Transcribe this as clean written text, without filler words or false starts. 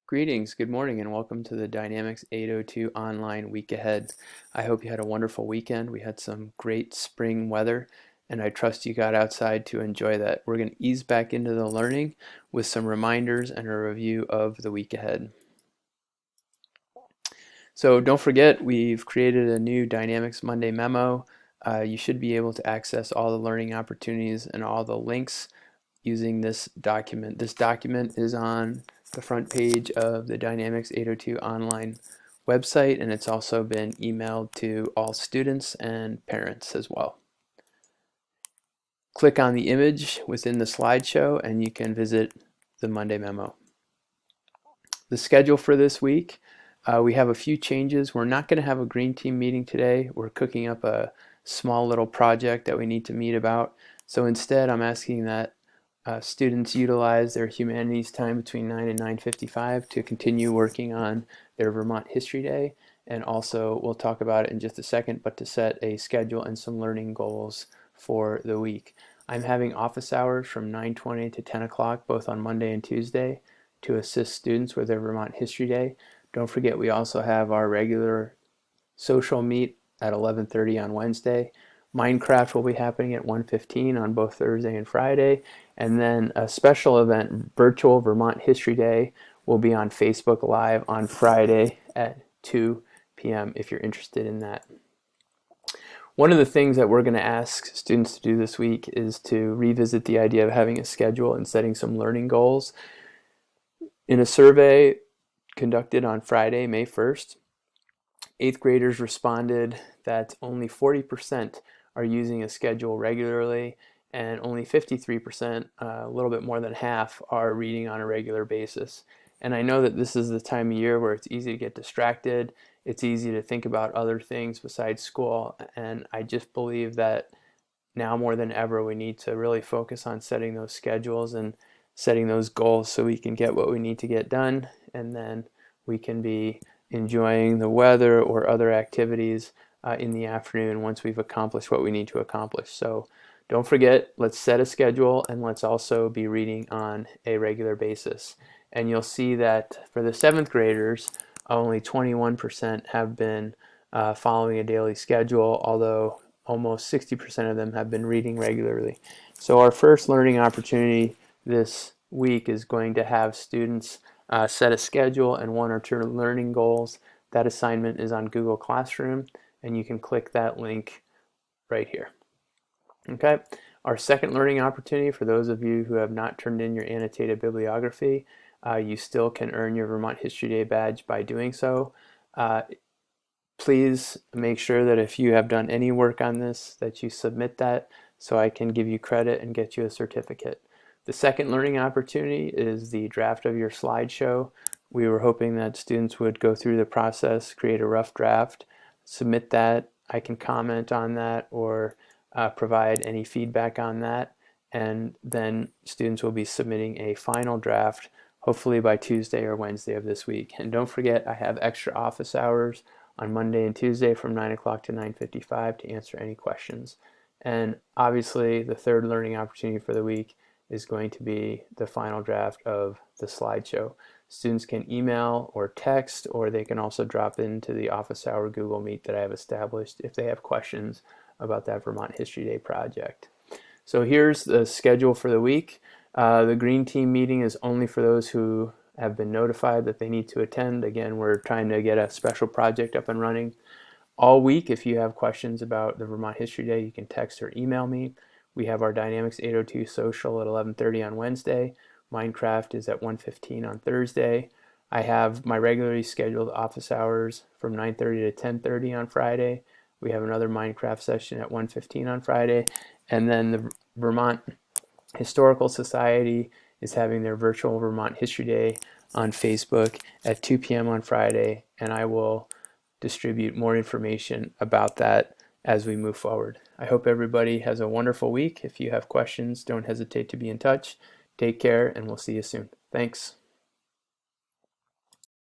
Greetings, good morning, and welcome to the Dynamix 802 online week ahead. I hope you had a wonderful weekend. We had some great spring weather, and I trust you got outside to enjoy that. We're going to ease back into the learning with some reminders and a review of the week ahead. So don't forget, we've created a new Dynamix Monday memo. You should be able to access all the learning opportunities and all the links using this document. This document is on the front page of the Dynamix 802 online website, and it's also been emailed to all students and parents as well. Click on the image within the slideshow and you can visit the Monday memo. The schedule for this week, we have a few changes. We're not going to have a green team meeting today. We're cooking up a small little project that we need to meet about. So instead, I'm asking that students utilize their humanities time between 9 and 9:55 to continue working on their Vermont History Day. And also, we'll talk about it in just a second, but to set a schedule and some learning goals for the week. I'm having office hours from 9:20 to 10 o'clock, both on Monday and Tuesday, to assist students with their Vermont History Day. Don't forget, we also have our regular social meet at 11:30 on Wednesday. Minecraft will be happening at 1:15 on both Thursday and Friday. And then a special event, Virtual Vermont History Day, will be on Facebook Live on Friday at 2 p.m. if you're interested in that. One of the things that we're going to ask students to do this week is to revisit the idea of having a schedule and setting some learning goals. In a survey conducted on Friday, May 1st, 8th graders responded that only 40% are using a schedule regularly, and only 53%, a little bit more than half, are reading on a regular basis. And I know that this is the time of year where it's easy to get distracted. It's easy to think about other things besides school, and I just believe that now more than ever we need to really focus on setting those schedules and setting those goals so we can get what we need to get done, and then we can be enjoying the weather or other activities in the afternoon once we've accomplished what we need to accomplish. So don't forget, let's set a schedule, and let's also be reading on a regular basis. And you'll see that for the 7th graders, only 21% have been following a daily schedule, although almost 60% of them have been reading regularly. So our first learning opportunity this week is going to have students set a schedule and 1 or 2 learning goals. That assignment is on Google Classroom, and you can click that link right here. Okay, our second learning opportunity, for those of you who have not turned in your annotated bibliography, you still can earn your Vermont History Day badge by doing so. Please make sure that if you have done any work on this, that you submit that so I can give you credit and get you a certificate. The second learning opportunity is the draft of your slideshow. We were hoping that students would go through the process, create a rough draft, submit that. I can comment on that or provide any feedback on that, and then students will be submitting a final draft hopefully by Tuesday or Wednesday of this week. And don't forget, I have extra office hours on Monday and Tuesday from 9 o'clock to 9:55 to answer any questions. And obviously the third learning opportunity for the week is going to be the final draft of the slideshow. Students can email or text, or they can also drop into the office hour Google Meet that I have established if they have questions about that Vermont History Day project. So here's the schedule for the week. The Green Team meeting is only for those who have been notified that they need to attend. Again, we're trying to get a special project up and running. All week, if you have questions about the Vermont History Day, you can text or email me. We have our Dynamix 802 social at 11:30 on Wednesday. Minecraft is at 1:15 on Thursday. I have my regularly scheduled office hours from 9:30 to 10:30 on Friday. We have another Minecraft session at 1:15 on Friday. And then the Vermont Historical Society is having their virtual Vermont History Day on Facebook at 2 p.m. on Friday, and I will distribute more information about that as we move forward. I hope everybody has a wonderful week. If you have questions, don't hesitate to be in touch. Take care, and we'll see you soon. Thanks.